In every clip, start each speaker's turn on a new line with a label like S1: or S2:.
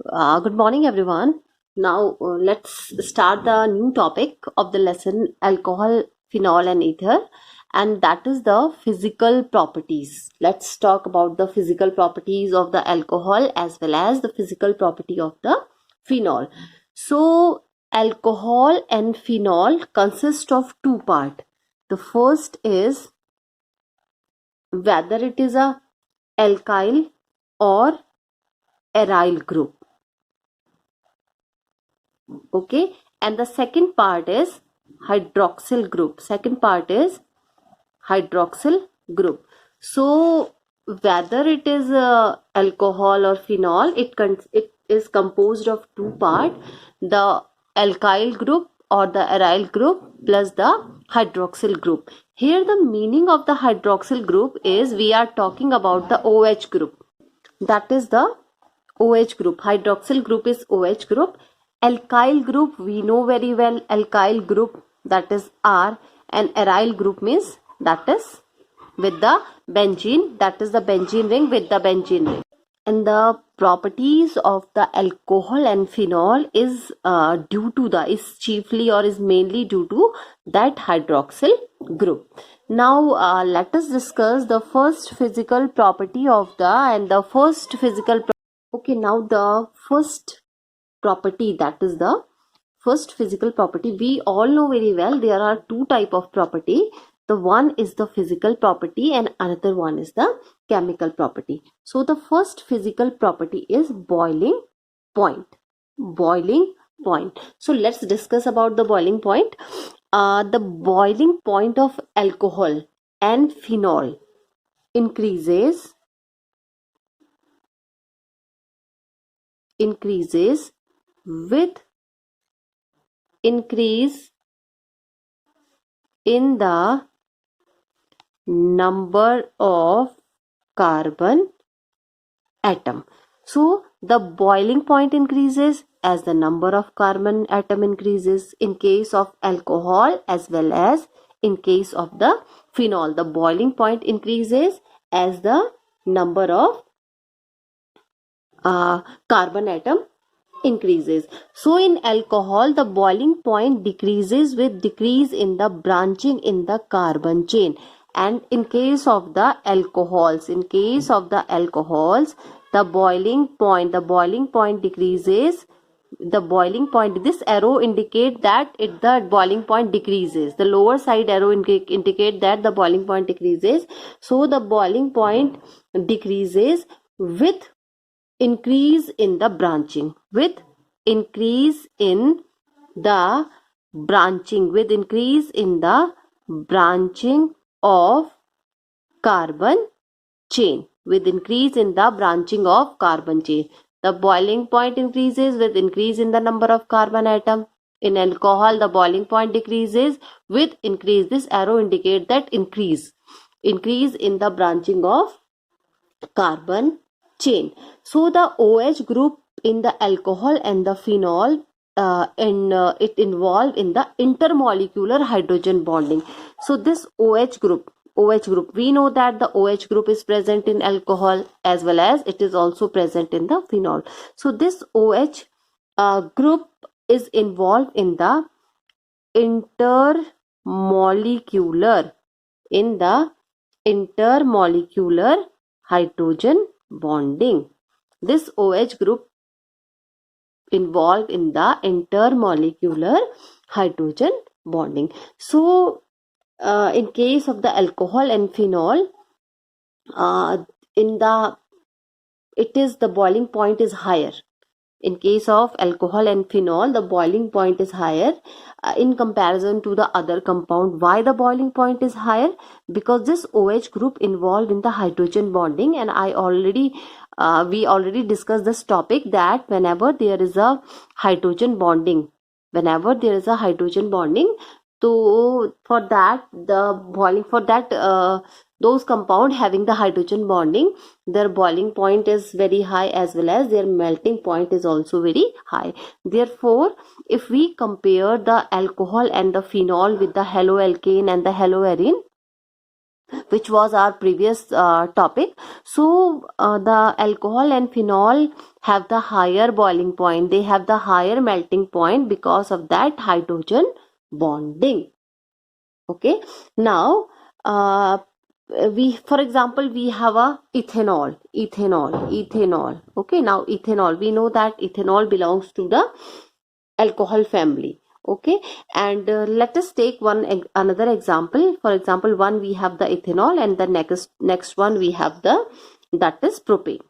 S1: Good morning, everyone. Now, let's start the new topic of the lesson alcohol, phenol, and ether, and that is the physical properties. Let's talk about the physical properties of the alcohol as well as the physical property of the phenol. So, alcohol and phenol consist of two parts. The first is whether it is a alkyl or aryl group. Okay, and the second part is hydroxyl group. So whether it is alcohol or phenol, it is composed of two part, the alkyl group or the aryl group plus the hydroxyl group. Here the meaning of the hydroxyl group is we are talking about the OH group, that is the OH group. Hydroxyl group is OH group. Alkyl group, we know very well, alkyl group, that is R, and aryl group means that is with the benzene, that is the benzene ring with the benzene ring. And the properties of the alcohol and phenol is chiefly or is mainly due to that hydroxyl group. Now let us discuss the first physical property of the okay, now the first property, that is the first physical property. We all know very well there are two type of property. The one is the physical property and another one is the chemical property. So the first physical property is boiling point. So let's discuss about the boiling point. The boiling point of alcohol and phenol increases with increase in the number of carbon atom. So the boiling point increases as the number of carbon atom increases in case of alcohol as well as in case of the phenol. The boiling point increases as the number of carbon atom increases. So in alcohol, the boiling point decreases with decrease in the branching in the carbon chain. And in case of the alcohols, the boiling point decreases. The boiling point, this arrow indicate that the boiling point decreases. The lower side arrow indicate that the boiling point decreases. So the boiling point decreases with increase in the branching, with increase in the branching of carbon chain, the boiling point increases with increase in the number of carbon atom. In alcohol, the boiling point decreases with increase, this arrow indicate that increase in the branching of carbon chain. So the OH group in the alcohol and the phenol it involved in the intermolecular hydrogen bonding. So this OH group, we know that the OH group is present in alcohol as well as it is also present in the phenol. So this OH group is involved in the intermolecular hydrogen bonding. This OH group involved in the intermolecular hydrogen bonding. So in case of the alcohol and phenol, the boiling point is higher. In case of alcohol and phenol, the boiling point is higher in comparison to the other compound. Why the boiling point is higher? Because this OH group involved in the hydrogen bonding, and we already discussed this topic that whenever there is a hydrogen bonding, so for that those compound having the hydrogen bonding, their boiling point is very high as well as their melting point is also very high. Therefore, if we compare the alcohol and the phenol with the haloalkane and the haloarine, which was our previous topic. So the alcohol and phenol have the higher boiling point, they have the higher melting point because of that hydrogen bonding. Okay, now for example, we have a ethanol. Okay, now ethanol, we know that ethanol belongs to the alcohol family. Okay, and let us take another example. For example, one we have the ethanol, and the next one we have that is propane.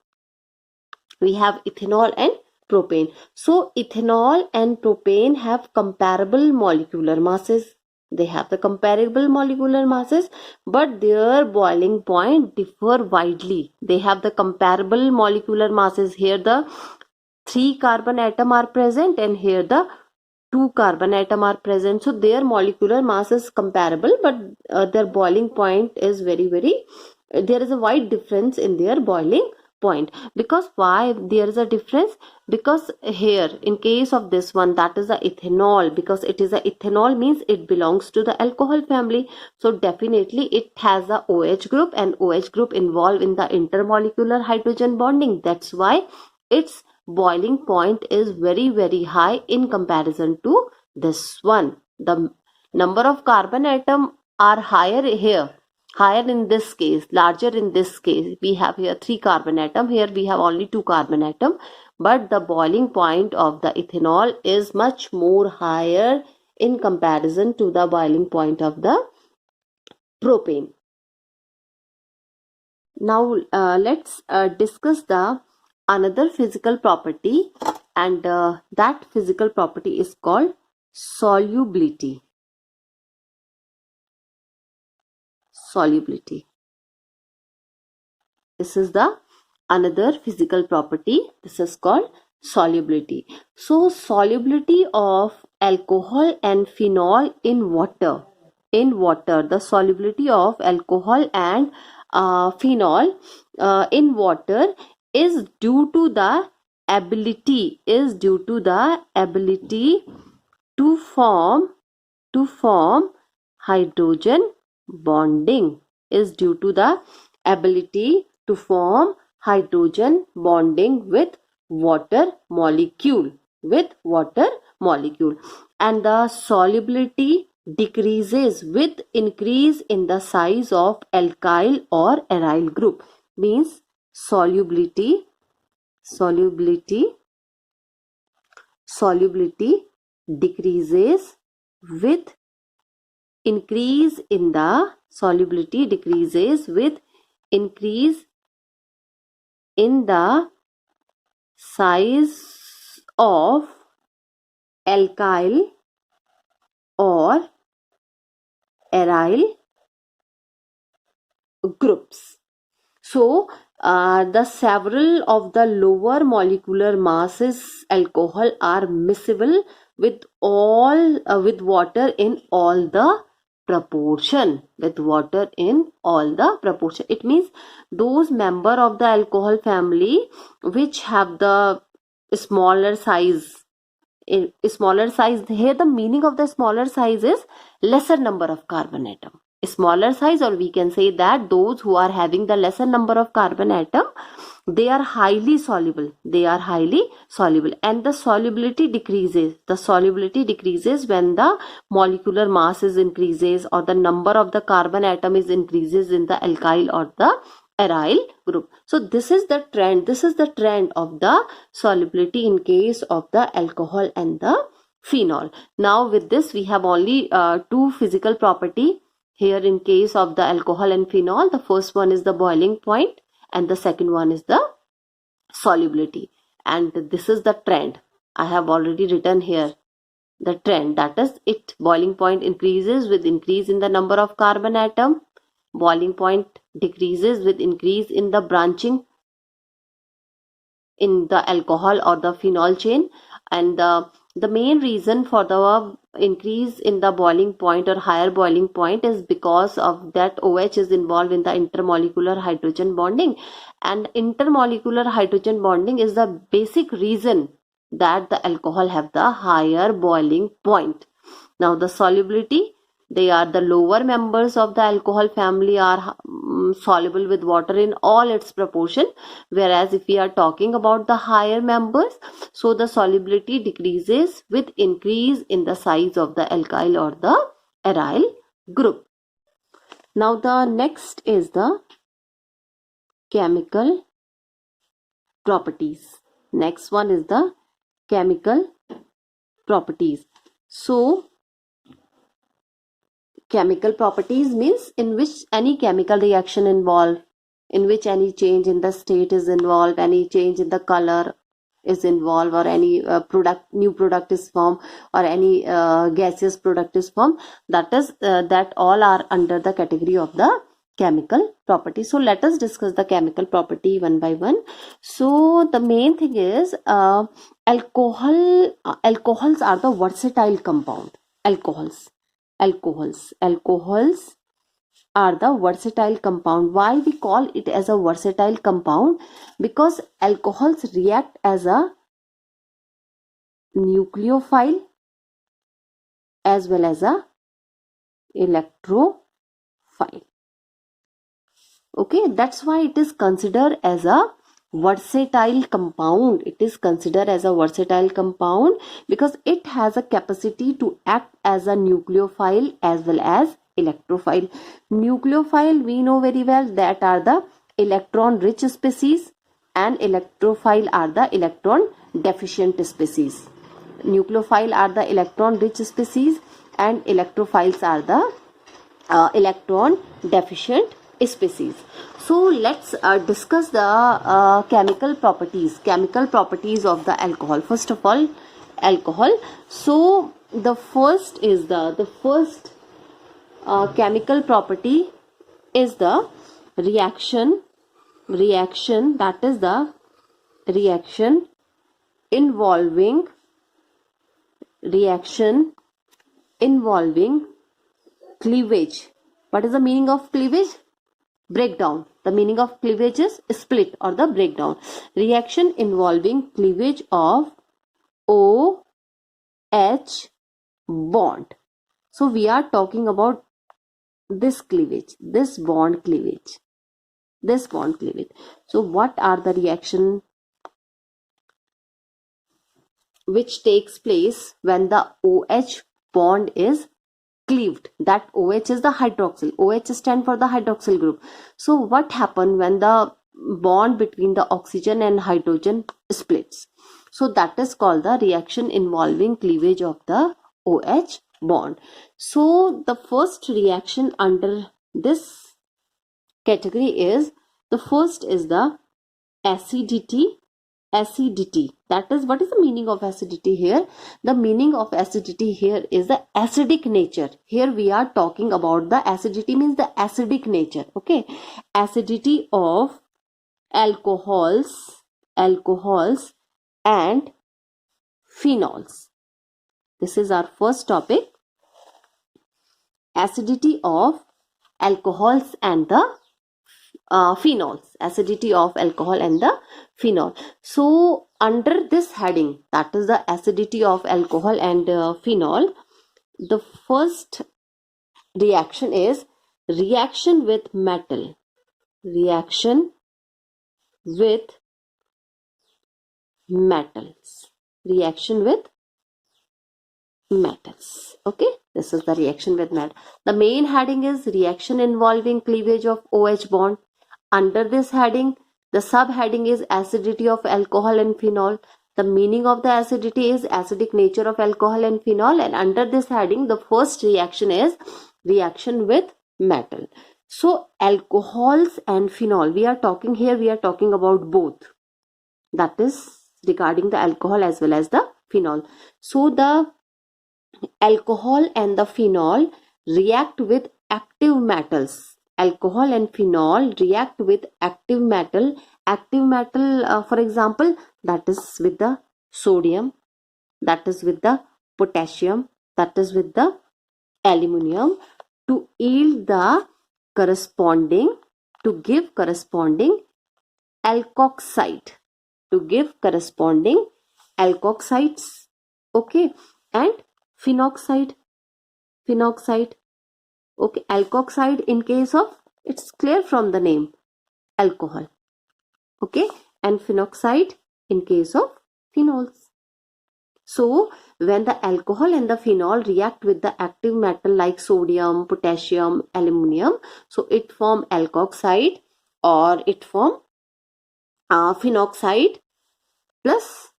S1: We have ethanol and propane. So ethanol and propane have comparable molecular masses. They have the comparable molecular masses, but their boiling point differ widely. They have the comparable molecular masses. Here the 3 carbon atom are present, and here the 2 carbon atom are present. So their molecular mass is comparable, but their boiling point is very there is a wide difference in their boiling point. Because why there is a difference? Because here in case of this one, that is the ethanol, because it is a ethanol means it belongs to the alcohol family, so definitely it has a OH group, and OH group involved in the intermolecular hydrogen bonding. That's why its boiling point is very high in comparison to this one. The number of carbon atom are higher here, higher in this case, larger in this case. We have here 3 carbon atom, here we have only 2 carbon atom, but the boiling point of the ethanol is much more higher in comparison to the boiling point of the propane. Now let's discuss the another physical property, and that physical property is called solubility. Solubility. This is the another physical property. This is called solubility. So solubility of alcohol and phenol in water. In water, the solubility of alcohol and phenol in water is due to the ability to form hydrogen bonding, is due to the ability to form hydrogen bonding with water molecule, and the solubility decreases with increase in the size of alkyl or aryl group. Means solubility decreases with increase in the size of alkyl or aryl groups. So the several of the lower molecular masses alcohol are miscible with water in all the proportion. It means those member of the alcohol family which have the smaller size. Here the meaning of the smaller size is lesser number of carbon atom. Smaller size, or we can say that those who are having the lesser number of carbon atom, they are highly soluble, and the solubility decreases when the molecular mass is increases, or the number of the carbon atom is increases in the alkyl or the aryl group. So this is the trend of the solubility in case of the alcohol and the phenol. Now with this we have only 2 physical property here in case of the alcohol and phenol. The first one is the boiling point, and the second one is the solubility. And this is the trend. I have already written here the trend, that is it. Boiling point increases with increase in the number of carbon atom. Boiling point decreases with increase in the branching in the alcohol or the phenol chain. And the main reason for the increase in the boiling point or higher boiling point is because of that OH is involved in the intermolecular hydrogen bonding, and intermolecular hydrogen bonding is the basic reason that the alcohol have the higher boiling point. Now the solubility They are the lower members of the alcohol family are soluble with water in all its proportion, whereas if we are talking about the higher members, so the solubility decreases with increase in the size of the alkyl or the aryl group. Now the next is the chemical properties. Next one is the chemical properties. So chemical properties means in which any chemical reaction involved, in which any change in the state is involved, any change in the color is involved, or any new product is formed, or any gaseous product is formed. That all are under the category of the chemical property. So let us discuss the chemical property one by one. So the main thing is alcohols are the versatile compound. Alcohols are the versatile compound. Why we call it as a versatile compound? Because alcohols react as a nucleophile as well as a electrophile. Okay, that's why it is considered as a versatile compound. It is considered as a versatile compound because it has a capacity to act as a nucleophile as well as electrophile. Nucleophile, we know very well, that are the electron rich species, and electrophile are the electron deficient species. Nucleophile are the electron rich species and electrophiles are the electron deficient species. So let's discuss the chemical properties of the alcohol. First of all, alcohol. So the first chemical property is the reaction, that is the reaction involving cleavage. What is the meaning of cleavage? Breakdown. The meaning of cleavage is split or the breakdown. Reaction involving cleavage of OH bond. So we are talking about this cleavage, this bond cleavage. So what are the reaction which takes place when the OH bond is cleaved? That OH is the hydroxyl. OH stands for the hydroxyl group. So what happens when the bond between the oxygen and hydrogen splits? So that is called the reaction involving cleavage of the OH bond. So the first reaction under this category is, the first is the acidity. That is, what is the meaning of acidity here? The meaning of acidity here is the acidic nature. Here we are talking about the acidity, means the acidic nature. Okay, acidity of alcohols and phenols. This is our first topic. Acidity of alcohols and the phenols. Acidity of alcohol and the phenol. So under this heading, that is the acidity of alcohol and phenol, the first reaction is reaction with metal. Reaction with metals. Reaction with metals. Okay, this is the reaction with metal. The main heading is reaction involving cleavage of OH bond. Under this heading, the subheading is acidity of alcohol and phenol. The meaning of the acidity is acidic nature of alcohol and phenol, and under this heading, the first reaction is reaction with metal. So alcohols and phenol, we are talking about both. That is regarding the alcohol as well as the phenol. So the alcohol and the phenol react with active metals. Alcohol and phenol react with active metal. For example, that is with the sodium, that is with the potassium, that is with the aluminium, to yield the corresponding, to give corresponding alkoxide, alkoxides. Okay, and phenoxide. Okay, alkoxide in case of, it's clear from the name, alcohol. Okay, and phenoxide in case of phenols. So when the alcohol and the phenol react with the active metal like sodium, potassium, aluminium, so it form alkoxide or it form phenoxide plus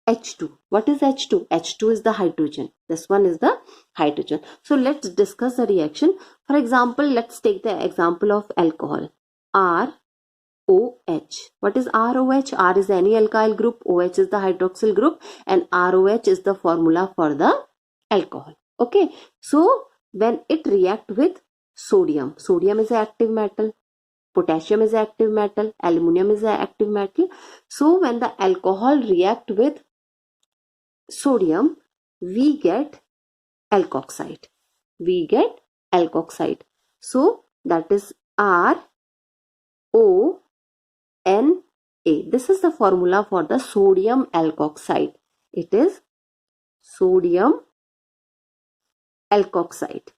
S1: H2. What is H2? H2 is the hydrogen. This one is the hydrogen. So let's discuss the reaction. For example, let's take the example of alcohol. ROH. What is ROH? R is any alkyl group, OH is the hydroxyl group, and ROH is the formula for the alcohol. Okay. So when it react with sodium, sodium is an active metal, potassium is an active metal, aluminum is an active metal. So when the alcohol react with sodium, we get alkoxide. We get alkoxide. So that is RONA. This is the formula for the sodium alkoxide. It is sodium alkoxide.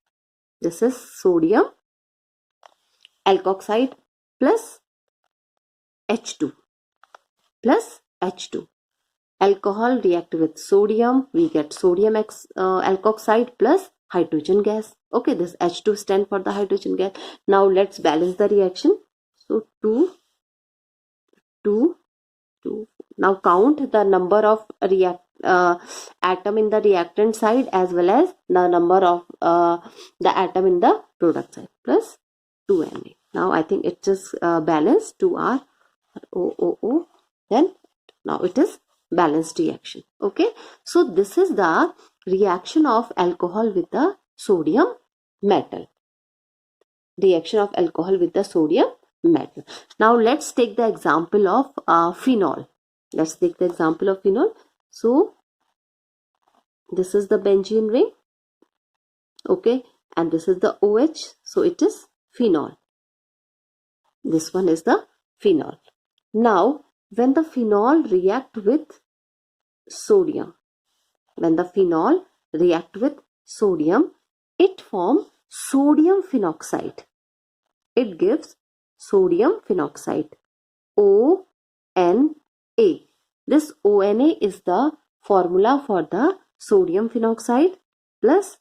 S1: This is sodium alkoxide plus H2. Plus H2. Alcohol react with sodium, we get sodium alkoxide plus hydrogen gas. Okay, this H2 stand for the hydrogen gas. Now let's balance the reaction. So 2, 2, 2. Now count the number of atom in the reactant side as well as the number of the atom in the product side, plus 2Na. Now I think it is balanced. 2R O. Then now it is balanced reaction. Okay, so this is the reaction of alcohol with the sodium metal. Reaction of alcohol with the sodium metal. Now let's take the example of phenol. Let's take the example of phenol. So this is the benzene ring. Okay, and this is the OH. So it is phenol. This one is the phenol. Now when the phenol react with sodium, it forms sodium phenoxide. It gives sodium phenoxide, ONA. This ONA is the formula for the sodium phenoxide plus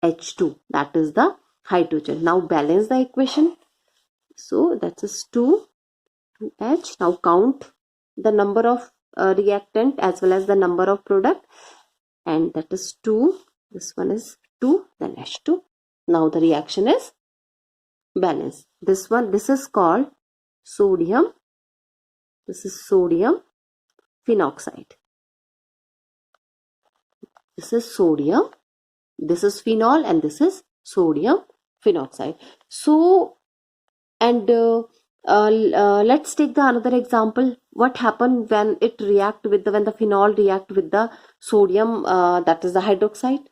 S1: H2, that is the hydrogen. Now balance the equation. So that is 2H. Now count the number of reactant as well as the number of product, and that is 2. This one is 2, then H2. Now the reaction is balanced. This is called sodium. This is sodium phenoxide. This is sodium. This is phenol, and this is sodium phenoxide. So, and let's take the another example. What happened when it react with when the phenol react with the sodium, that is the hydroxide.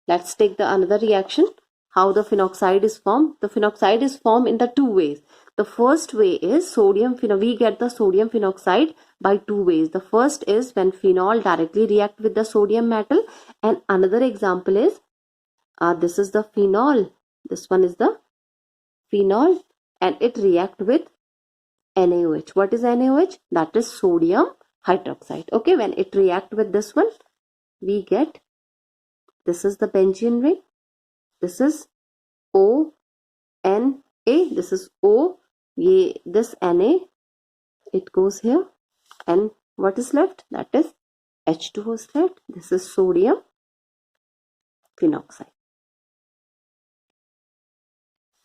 S1: Let's take the another reaction. How the phenoxide is formed? The phenoxide is formed in the two ways. The first way is sodium phenol. We get the sodium phenoxide by two ways. The first is when phenol directly react with the sodium metal, and another example is this is the phenol. This one is the phenol, and it react with NaOH. What is NaOH? That is sodium hydroxide. Okay, when it react with this one, we get, this is the benzene ring. This is ONA. This is O. This Na, it goes here, and what is left? That is H2O is left. This is sodium phenoxide.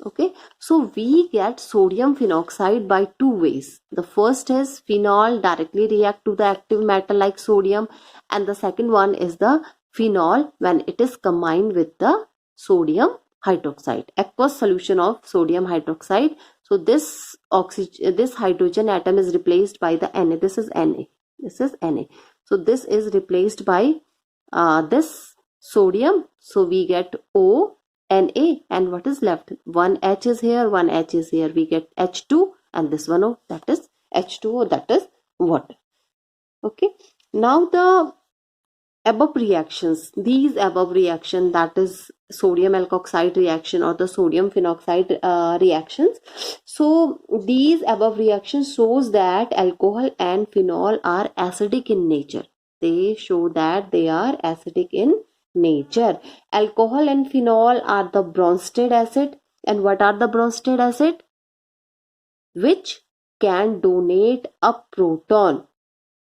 S1: Okay, so we get sodium phenoxide by two ways. The first is phenol directly react to the active metal like sodium, and the second one is the phenol when it is combined with the sodium hydroxide, aqueous solution of sodium hydroxide. So this hydrogen atom is replaced by the Na. This is Na. This is Na. So this is replaced by this sodium. So we get O. Na, and what is left? One H is here, one H is here. We get H2, and this one, that is H2O, that is water. Okay. Now the above reactions, these above reaction, that is sodium alkoxide reaction or the sodium phenoxide reactions. So these above reactions shows that alcohol and phenol are acidic in nature. They show that they are acidic in nature. Alcohol and phenol are the Bronsted acid. And what are the Bronsted acid? Which can donate a proton.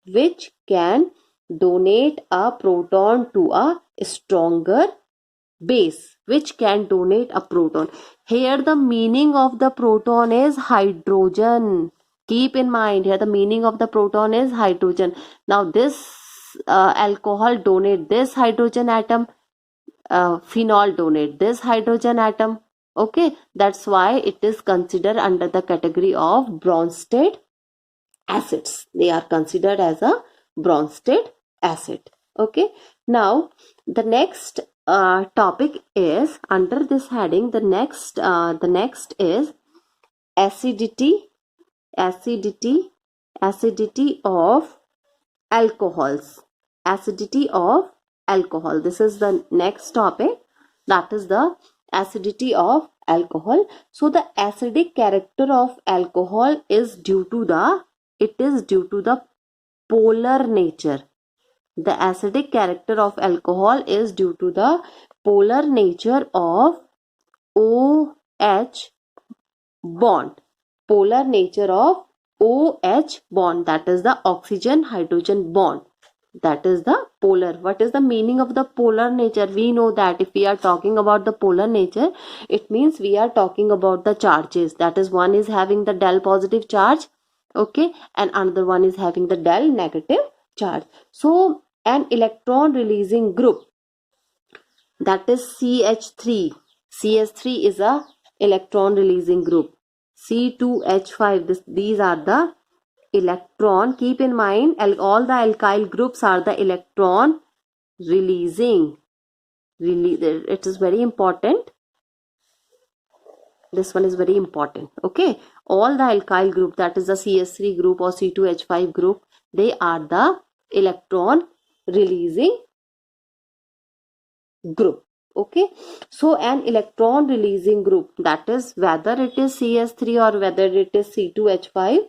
S1: Which can donate a proton to a stronger base, which can donate a proton. Here the meaning of the proton is hydrogen. Keep in mind, here the meaning of the proton is hydrogen. Now this alcohol donate this hydrogen atom, phenol donate this hydrogen atom. Okay, that's why it is considered under the category of Bronsted acids. They are considered as a Bronsted acid. Okay, now the next topic is under this heading. The next is acidity of alcohols. Acidity of alcohol. This is the next topic, that is the acidity of alcohol. So the acidic character of alcohol is due to the polar nature. The acidic character of alcohol is due to the polar nature of OH bond. Polar nature of OH bond, that is the oxygen hydrogen bond. That is the polar. What is the meaning of the polar nature? We know that if we are talking about the polar nature, it means we are talking about the charges. That is, one is having the del positive charge, okay, and another one is having the del negative charge. So an electron releasing group, that is CH3. CH3 is a electron releasing group. C2H5, these are the electron. Keep in mind, all the alkyl groups are the electron releasing. It is very important. This one is very important. Okay, all the alkyl group, that is the CH3 group or C2H5 group, they are the electron releasing group. Okay, so an electron releasing group, that is whether it is CH3 or whether it is C2H5,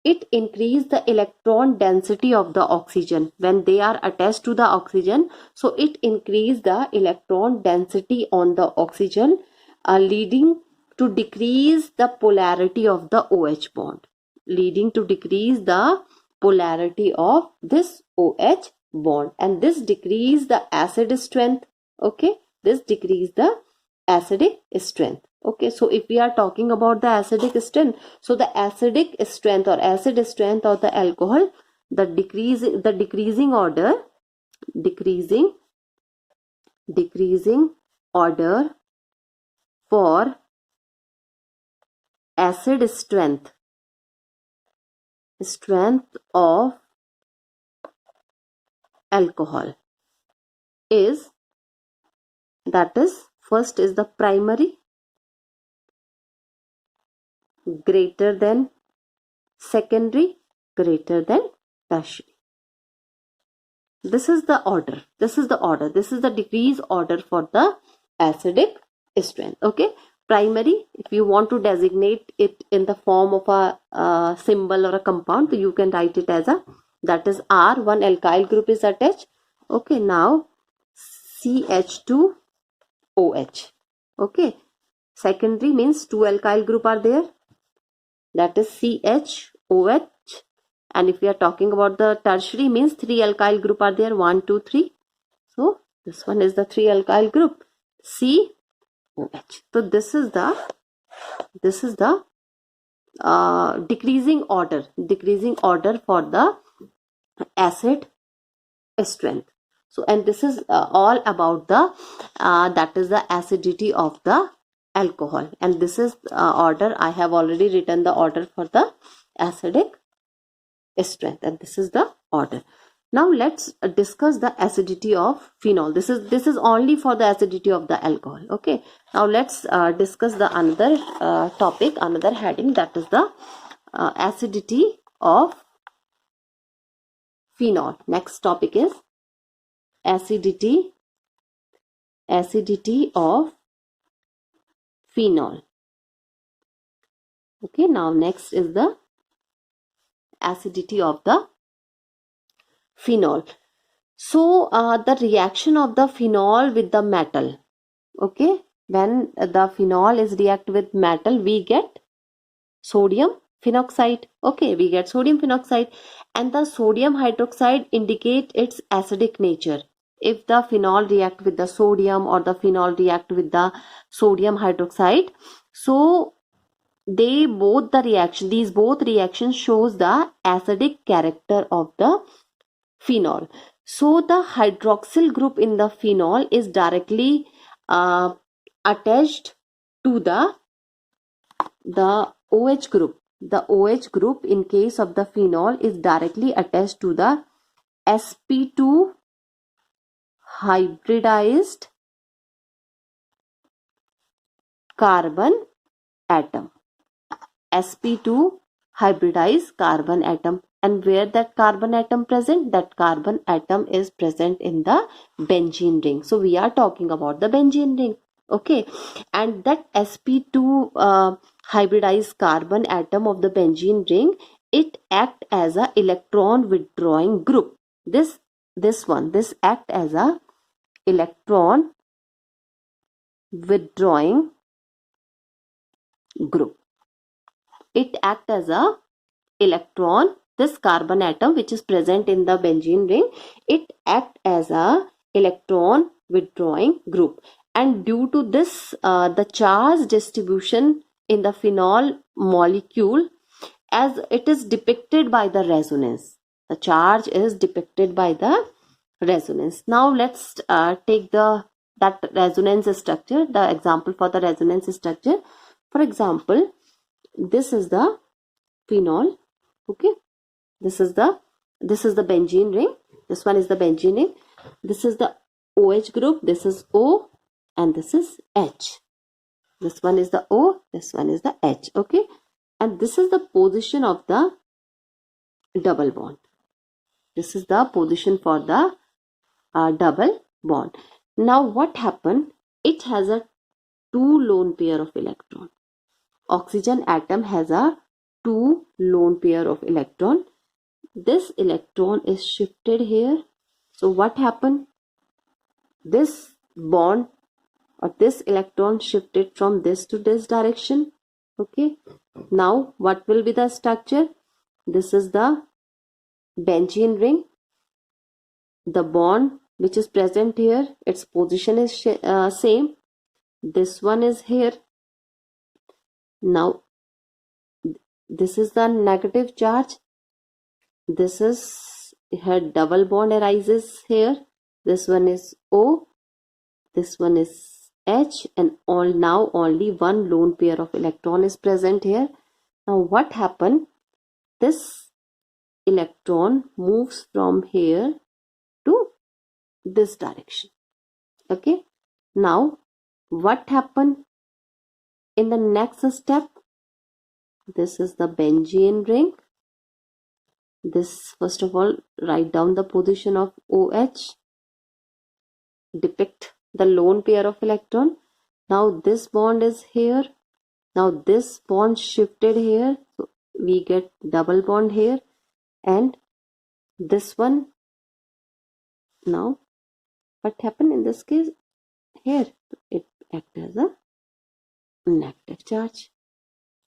S1: it increase the electron density of the oxygen when they are attached to the oxygen. So it increase the electron density on the oxygen, leading to decrease the polarity of the OH bond, leading to decrease the polarity of this OH bond, and this decrease the acid strength. Okay, this decrease the acidic strength. Okay, so if we are talking about the acidic strength, so the acidic strength or acid strength of the alcohol, the decreasing order for acid strength of alcohol is, that is, first is the primary, greater than secondary, greater than tertiary. This is the order. This is the decrease order for the acidic strength. Okay, primary, if you want to designate it in the form of a symbol or a compound, you can write it as a, that is R, one alkyl group is attached. Okay, now CH2OH. Okay, secondary means two alkyl group are there, that is CHOH. And if we are talking about the tertiary means three alkyl group are there, 1, 2, 3. So this one is the three alkyl group, COH. So this is the decreasing order for the acid strength. So, and this is all about the that is the acidity of the alcohol, and this is order. I have already written the order for the acidic strength, and this is the order. Now let's discuss the acidity of phenol. This is only for the acidity of the alcohol. Okay, now let's discuss the another topic, another heading, that is the acidity of phenol. Next topic is acidity acidity of phenol. Okay, now next is the acidity of the phenol. So the reaction of the phenol with the metal. Okay, when the phenol is react with metal, we get sodium phenoxide. Okay, we get sodium phenoxide, and the sodium hydroxide indicate its acidic nature. If the phenol react with the sodium or the phenol react with the sodium hydroxide, so these both reactions shows the acidic character of the phenol. So the hydroxyl group in the phenol is directly uh, attached to the OH group. The OH group in case of the phenol is directly attached to the sp2 hybridized carbon atom. sp2 hybridized carbon atom. And where that carbon atom present? That carbon atom is present in the benzene ring. So we are talking about the benzene ring. Okay, and that sp2 hybridized carbon atom of the benzene ring, it act as a electron withdrawing group. This act as a electron withdrawing group. It act as a electron, this carbon atom which is present in the benzene ring, it act as a electron withdrawing group. And due to this the charge distribution in the phenol molecule, as it is depicted by the resonance, the charge is depicted by the resonance. Now let's take that resonance structure, the example for the resonance structure. For example, this is the phenol. Okay, this is the benzene ring. This one is the benzene ring. This is the OH group. This is O and this is H. This one is the O, this one is the H. Okay, and this is the position of the double bond. This is the position for the double bond. Now what happened? It has a two lone pair of electron. Oxygen atom has a two lone pair of electron. This electron is shifted here. So what happened? This bond or this electron shifted from this to this direction. Okay, now what will be the structure? This is the benzene ring. The bond which is present here, its position is same. This one is here. Now this is the negative charge. This is here, double bond arises here. This one is O, this one is H, and now only one lone pair of electron is present here. Now what happened? This electron moves from here to this direction. Okay, now what happened in the next step? This is the benzene ring. This, first of all, write down the position of OH, depict the lone pair of electron. Now this bond is here. Now this bond shifted here, so we get double bond here, and this one. Now what happened in this case? Here it acts as a negative charge.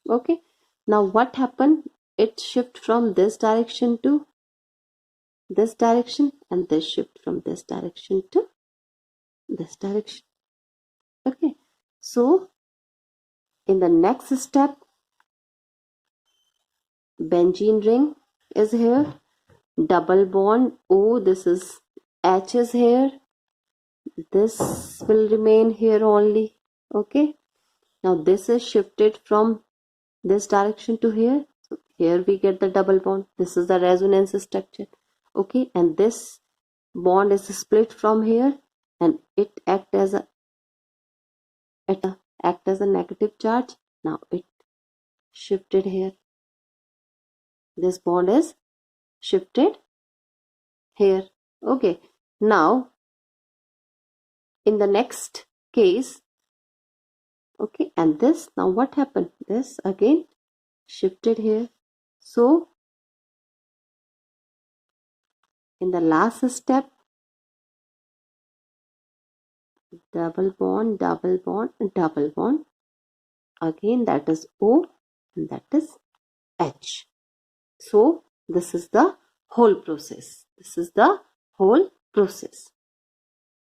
S1: Okay, now what happened? It shift from this direction to this direction, and this shift from this direction to this direction. Okay, so in the next step, benzene ring is here, double bond O, this is H is here, this will remain here only. Okay, now this is shifted from this direction to here, so here we get the double bond. This is the resonance structure. Okay, and this bond is split from here, and it act as a negative charge. Now it shifted here. This bond is shifted here. Okay, now in the next case. Okay, and this, now what happened? This again shifted here. So in the last step, double bond, double bond, double bond. Again, that is O and that is H. So this is the whole process. This is the whole process.